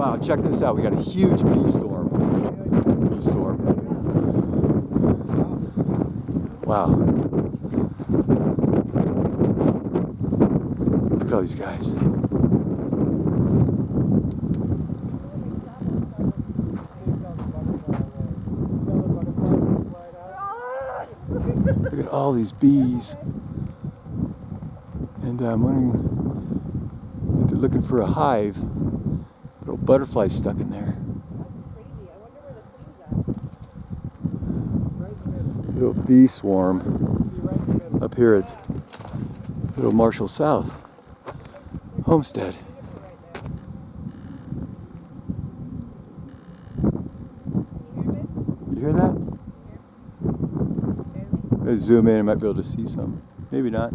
Wow, check this out. We got a huge bee storm. Bee storm. Wow. Look at all these guys. Look at all these bees. And I'm wondering if they're looking for a hive. Little butterflies stuck in there. Little bee swarm up here at little Marshal South Homestead. You hear that? Let's zoom in, I might be able to see some. Maybe not.